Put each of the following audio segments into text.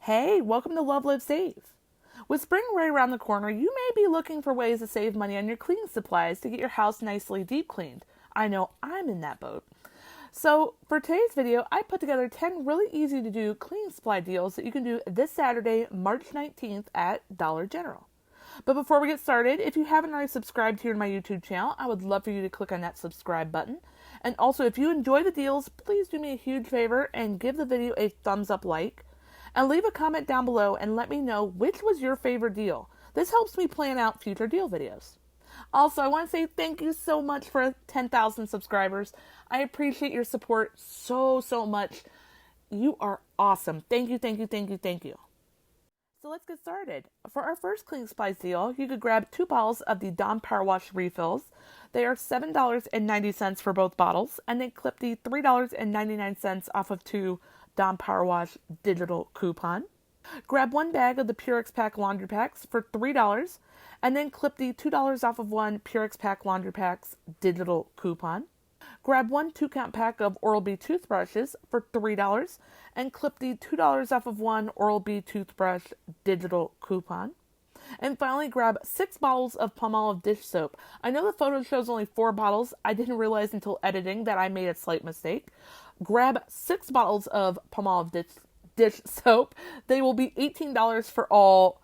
Hey, welcome to LoveLiveSave. With spring right around the corner, you may be looking for ways to save money on your cleaning supplies to get your house nicely deep cleaned. I know I'm in that boat. So for today's video, I put together 10 really easy to do cleaning supply deals that you can do this Saturday, March 19th at Dollar General. But before we get started, if you haven't already subscribed here to my YouTube channel, I would love for you to click on that subscribe button. And also, if you enjoy the deals, please do me a huge favor and give the video a thumbs up like. And leave a comment down below and let me know which was your favorite deal. This helps me plan out future deal videos. Also, I want to say thank you so much for 10,000 subscribers. I appreciate your support so much. You are awesome. Thank you. So let's get started. For our first cleaning supplies deal, you could grab 2 bottles of the Dawn Powerwash refills. They are $7.90 for both bottles, and then clip the $3.99 off of 2 Dawn Powerwash digital coupon. Grab 1 bag of the Purex Pack laundry packs for $3, and then clip the $2 off of 1 Purex Pack laundry packs digital coupon. Grab 1 2-count pack of Oral-B toothbrushes for $3, and clip the $2 off of 1 Oral-B toothbrush digital coupon. And finally, grab 6 bottles of Palmolive dish soap. I know the photo shows only 4 bottles. I didn't realize until editing that I made a slight mistake. Grab 6 bottles of Palmolive dish soap. They will be $18 for all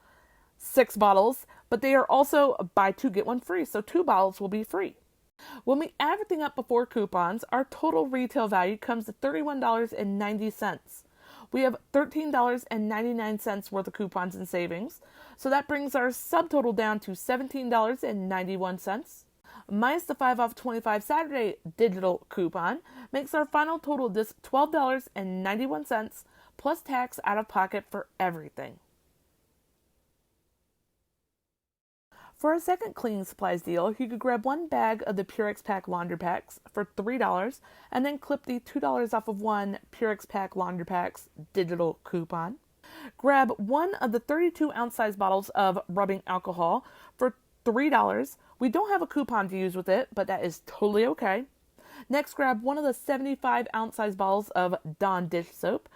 6 bottles, but they are also buy 2 get 1 free, so 2 bottles will be free. When we add everything up before coupons, our total retail value comes to $31.90. We have $13.99 worth of coupons and savings, so that brings our subtotal down to $17.91. Minus the 5 off 25 Saturday digital coupon makes our final total just $12.91 plus tax out of pocket for everything. For our second cleaning supplies deal, you could grab 1 bag of the Purex Pack laundry packs for $3 and then clip the $2 off of 1 Purex Pack laundry packs digital coupon. Grab 1 of the 32-ounce size bottles of rubbing alcohol for $3. We don't have a coupon to use with it, but that is totally okay. Next, grab 1 of the 75-ounce size bottles of Dawn dish soap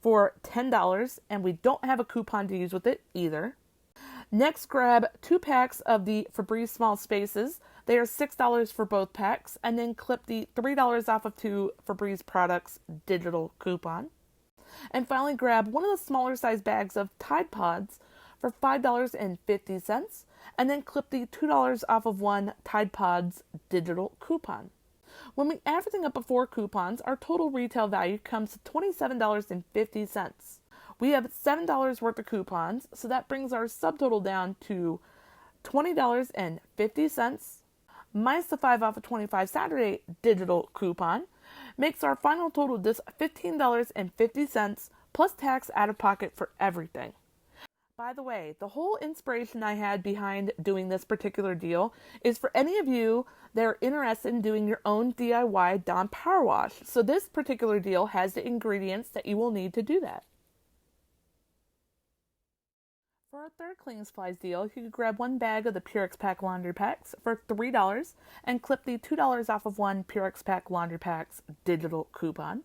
for $10, and we don't have a coupon to use with it either. Next, grab 2 packs of the Febreze Small Spaces. They are $6 for both packs, and then clip the $3 off of 2 Febreze products digital coupon. And finally, grab 1 of the smaller size bags of Tide Pods for $5.50, and then clip the $2 off of 1 Tide Pods digital coupon. When we add everything up before coupons, our total retail value comes to $27.50. We have $7 worth of coupons, so that brings our subtotal down to $20.50. Minus the 5 off of 25 Saturday digital coupon makes our final total just $15.50 plus tax out of pocket for everything. By the way, the whole inspiration I had behind doing this particular deal is for any of you that are interested in doing your own DIY Dawn Powerwash. So this particular deal has the ingredients that you will need to do that. For our third cleaning supplies deal, you could grab 1 bag of the Purex Pack laundry packs for $3 and clip the $2 off of 1 Purex Pack laundry packs digital coupon.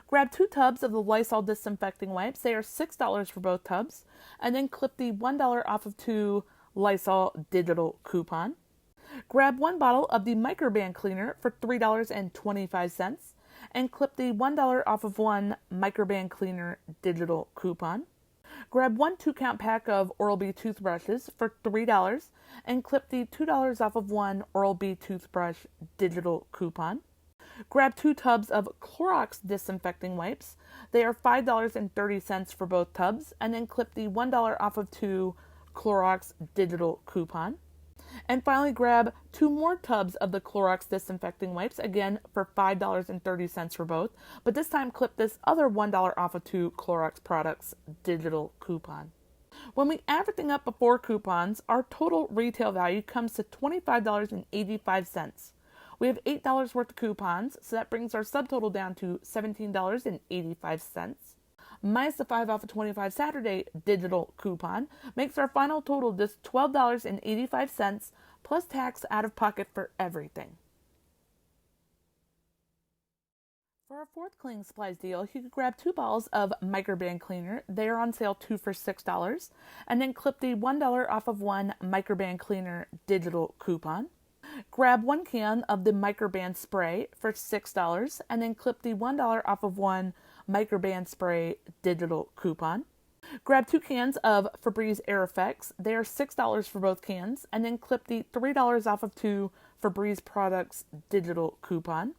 Grab 2 tubs of the Lysol disinfecting wipes. They are $6 for both tubs, and then clip the $1 off of 2 Lysol digital coupon. Grab 1 bottle of the microban cleaner for $3.25 and clip the $1 off of 1 microban cleaner digital coupon. Grab 1 2-count pack of Oral-B toothbrushes for $3 and clip the $2 off of 1 Oral-B toothbrush digital coupon. Grab 2 tubs of Clorox disinfecting wipes. They are $5.30 for both tubs, and then clip the $1 off of 2 Clorox digital coupon. And finally, grab 2 more tubs of the Clorox disinfecting wipes, again for $5.30 for both, but this time clip this other $1 off of 2 Clorox products digital coupon. When we add everything up before coupons, our total retail value comes to $25.85. We have $8 worth of coupons, so that brings our subtotal down to $17.85. Minus the 5 off of 25 Saturday digital coupon makes our final total just $12.85 plus tax out of pocket for everything. For our fourth cleaning supplies deal, you could grab 2 balls of microban cleaner. They are on sale 2 for $6. And then clip the $1 off of one microban cleaner digital coupon. Grab 1 can of the microban spray for $6 and then clip the $1 off of one microban spray digital coupon. Grab 2 cans of Febreze Air Effects. They are $6 for both cans and then clip the $3 off of 2 Febreze products digital coupon.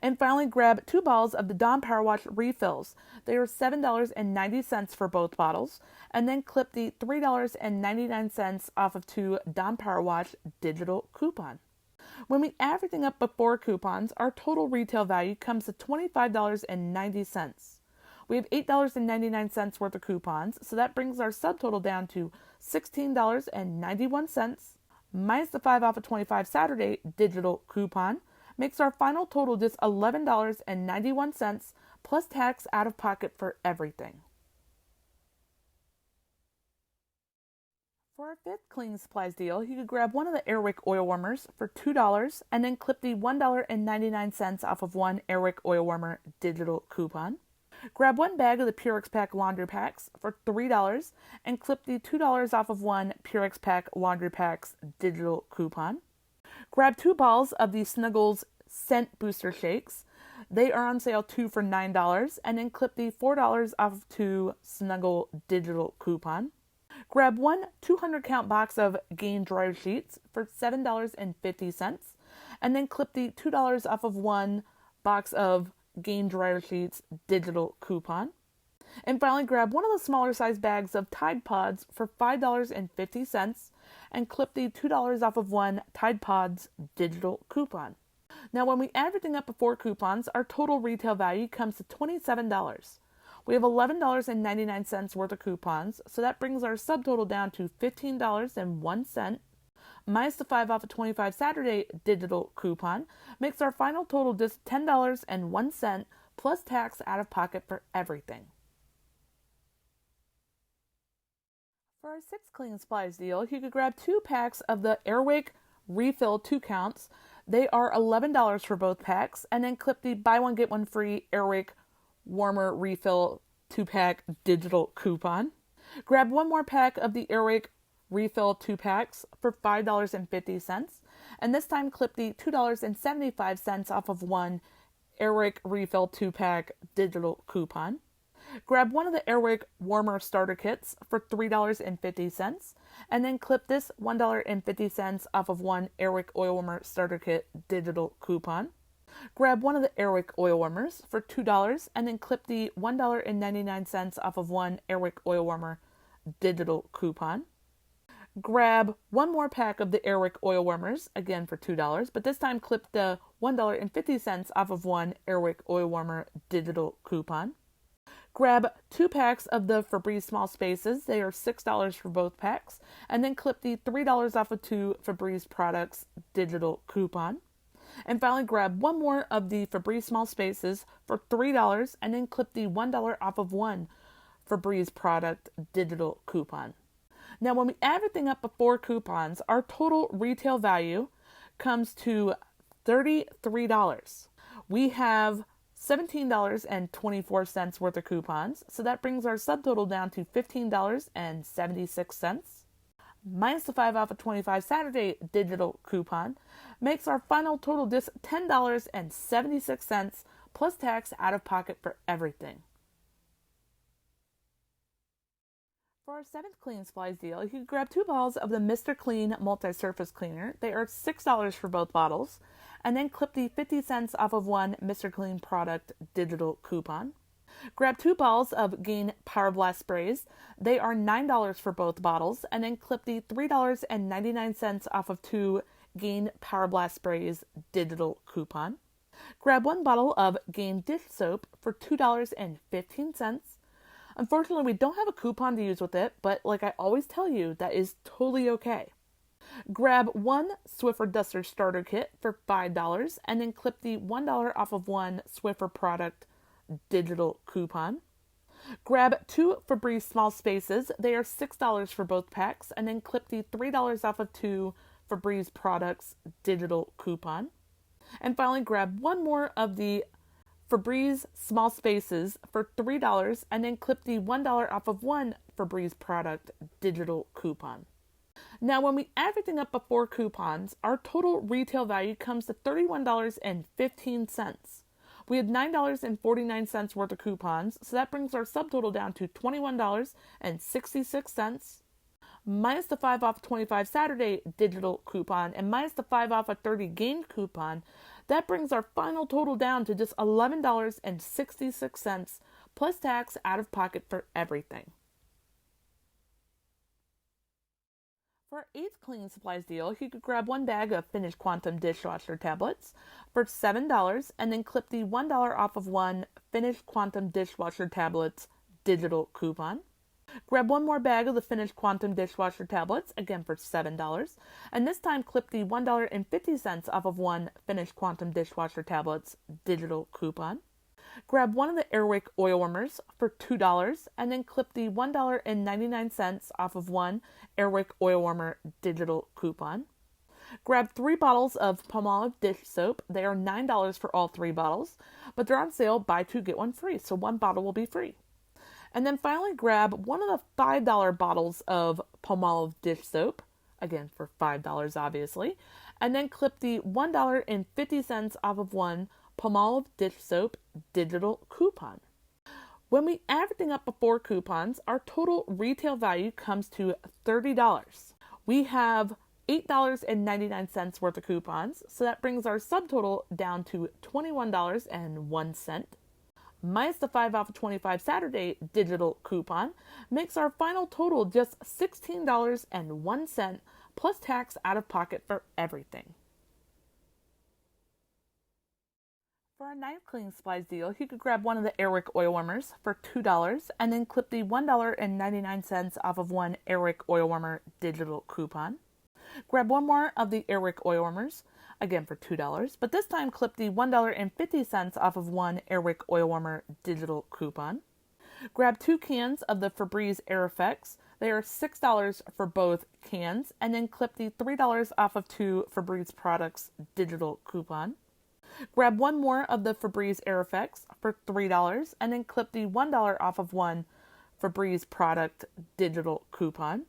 And finally, grab 2 balls of the Dawn Powerwash refills. They are $7.90 for both bottles. And then clip the $3.99 off of 2 Dawn Powerwash digital coupon. When we add everything up before coupons, our total retail value comes to $25.90. We have $8.99 worth of coupons, so that brings our subtotal down to $16.91 minus the 5 off of 25 Saturday digital coupon. Makes our final total just $11.91 plus tax out of pocket for everything. For our fifth cleaning supplies deal, you could grab one of the Airwick oil warmers for $2 and then clip the $1.99 off of one Airwick oil warmer digital coupon. Grab 1 bag of the Purex Pack laundry packs for $3 and clip the $2 off of one Purex Pack laundry packs digital coupon. Grab 2 balls of the Snuggles Scent Booster Shakes. They are on sale 2 for $9 and then clip the $4 off of 2 Snuggle digital coupon. Grab 1 200 count box of Gain dryer sheets for $7.50 and then clip the $2 off of 1 box of Gain dryer sheets digital coupon. And finally, grab one of the smaller size bags of Tide Pods for $5.50 and clip the $2 off of 1 Tide Pods digital coupon. Now, when we add everything up before coupons, our total retail value comes to $27. We have $11.99 worth of coupons, so that brings our subtotal down to $15.01 minus the 5 off of 25 Saturday digital coupon. Makes our final total just $10.01 plus tax out of pocket for everything. For our sixth cleaning supplies deal, you could grab 2 packs of the Airwick Refill 2 counts. They are $11 for both packs, and then clip the buy one get one free Airwick Warmer Refill 2-pack digital coupon. Grab 1 more pack of the Airwick Refill 2 packs for $5.50, and this time clip the $2.75 off of 1 Airwick Refill 2-pack digital coupon. Grab 1 of the Airwick Warmer Starter Kits for $3.50, and then clip this $1.50 off of 1 Airwick Oil Warmer Starter Kit digital coupon. Grab 1 of the Airwick Oil Warmers for $2, and then clip the $1.99 off of 1 Airwick Oil Warmer digital coupon. Grab 1 more pack of the Airwick Oil Warmers, again for $2, but this time clip the $1.50 off of 1 Airwick Oil Warmer digital coupon. Grab 2 packs of the Febreze Small Spaces. They are $6 for both packs. And then clip the $3 off of 2 Febreze products digital coupon. And finally, grab 1 more of the Febreze Small Spaces for $3 and then clip the $1 off of 1 Febreze product digital coupon. Now, when we add everything up before coupons, our total retail value comes to $33. We have $17.24 worth of coupons, so that brings our subtotal down to $15.76. Minus the 5 off of 25 Saturday digital coupon makes our final total just $10.76 plus tax out of pocket for everything. For our seventh cleaning supplies deal, you can grab 2 balls of the Mr. Clean Multi-Surface Cleaner. They are $6 for both bottles. And then clip the 50 cents off of 1 Mr. Clean product digital coupon. Grab 2 balls of Gain Power Blast sprays. They are $9 for both bottles. And then clip the $3.99 off of 2 Gain Power Blast sprays digital coupon. Grab 1 bottle of Gain dish soap for $2.15. Unfortunately, we don't have a coupon to use with it, but like I always tell you, that is totally okay. Grab 1 Swiffer Duster Starter Kit for $5 and then clip the $1 off of 1 Swiffer product digital coupon. Grab 2 Febreze Small Spaces. They are $6 for both packs and then clip the $3 off of 2 Febreze products digital coupon. And finally, grab 1 more of the Febreze Small Spaces for $3 and then clip the $1 off of one Febreze product digital coupon. Now, when we add everything up before coupons, our total retail value comes to $31.15. We had $9.49 worth of coupons, so that brings our subtotal down to $21.66. Minus the 5 off 25 Saturday digital coupon and minus the 5 off a 30 game coupon, that brings our final total down to just $11.66 plus tax out of pocket for everything. For our 8th cleaning supplies deal, you could grab one bag of finished quantum dishwasher tablets for $7 and then clip the $1 off of one finished quantum dishwasher tablets digital coupon. Grab one more bag of the finished quantum dishwasher tablets, again for $7, and this time clip the $1.50 off of one finished quantum dishwasher tablets digital coupon. Grab one of the Airwick oil warmers for $2 and then clip the $1.99 off of one Airwick oil warmer digital coupon. Grab 3 bottles of Palmolive dish soap. They are $9 for all 3 bottles, but they're on sale, buy 2 get 1 free, so 1 bottle will be free. And then finally grab one of the $5 bottles of Palmolive dish soap, again for $5 obviously, and then clip the $1.50 off of one Palmolive dish soap digital coupon. When we add everything up before coupons, our total retail value comes to $30. We have $8.99 worth of coupons, so that brings our subtotal down to $21.01. Minus the 5 off of 25 Saturday digital coupon makes our final total just $16.01 plus tax out of pocket for everything. For our 9th cleaning supplies deal, you could grab one of the Airwick oil warmers for $2 and then clip the $1.99 off of one Airwick oil warmer digital coupon. Grab one more of the Airwick oil warmers, again for $2, but this time clip the $1.50 off of one Airwick oil warmer digital coupon. Grab 2 cans of the Febreze Air Effects. They are $6 for both cans, and then clip the $3 off of 2 Febreze products digital coupon. Grab one more of the Febreze Air Effects for $3, and then clip the $1 off of one Febreze product digital coupon.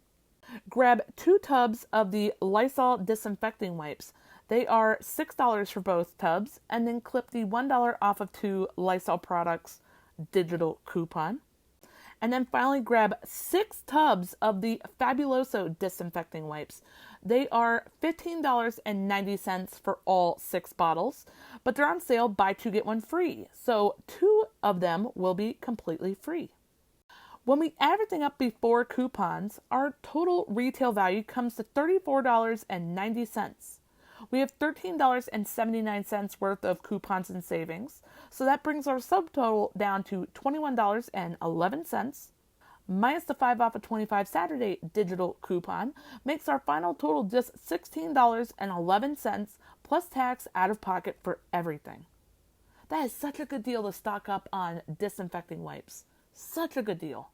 Grab 2 tubs of the Lysol disinfecting wipes. They are $6 for both tubs, and then clip the $1 off of 2 Lysol products digital coupon. And then finally grab 6 tubs of the Fabuloso disinfecting wipes. They are $15.90 for all 6 bottles, but they're on sale, buy 2 get 1 free. So 2 of them will be completely free. When we add everything up before coupons, our total retail value comes to $34.90. We have $13.79 worth of coupons and savings, so that brings our subtotal down to $21.11. Minus the 5 off of 25 Saturday digital coupon makes our final total just $16.11 plus tax out of pocket for everything. That is such a good deal to stock up on disinfecting wipes. Such a good deal.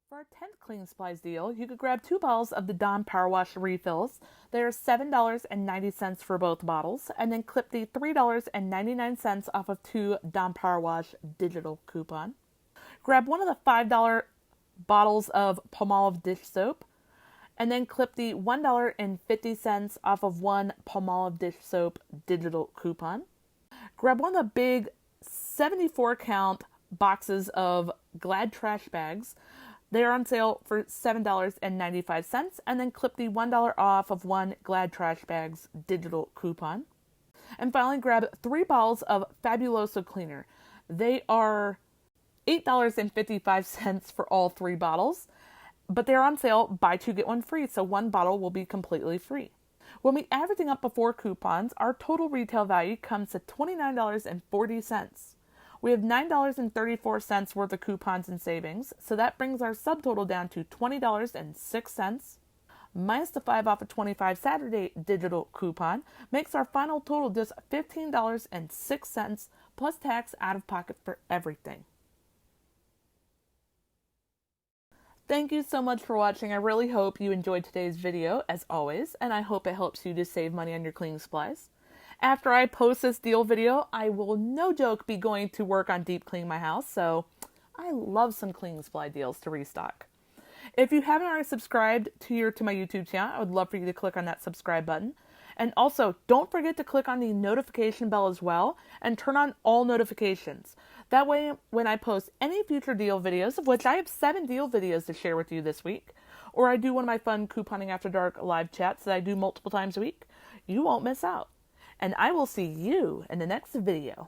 For our 10th cleaning supplies deal, you could grab 2 bottles of the Dawn Powerwash refills. They are $7.90 for both bottles, and then clip the $3.99 off of 2 Dawn Powerwash digital coupon. Grab one of the $5 bottles of Palmolive dish soap, and then clip the $1.50 off of 1 Palmolive dish soap digital coupon. Grab one of the big 74 count boxes of Glad trash bags. They are on sale for $7.95, and then clip the $1 off of 1 Glad trash bags digital coupon. And finally, grab 3 bottles of Fabuloso cleaner. They are $8.55 for all 3 bottles, but they're on sale, buy 2 get 1 free, so 1 bottle will be completely free. When we add everything up before coupons, our total retail value comes to $29.40. We have $9.34 worth of coupons and savings, so that brings our subtotal down to $20.06. Minus the 5 off of 25 Saturday digital coupon makes our final total just $15.06 plus tax out of pocket for everything. Thank you so much for watching. I really hope you enjoyed today's video, as always, and I hope it helps you to save money on your cleaning supplies. After I post this deal video, I will, no joke, be going to work on deep cleaning my house, so I love some cleaning supply deals to restock. If you haven't already subscribed to my YouTube channel, I would love for you to click on that subscribe button. And also, don't forget to click on the notification bell as well and turn on all notifications. That way, when I post any future deal videos, of which I have 7 deal videos to share with you this week, or I do one of my fun Couponing After Dark live chats that I do multiple times a week, you won't miss out. And I will see you in the next video.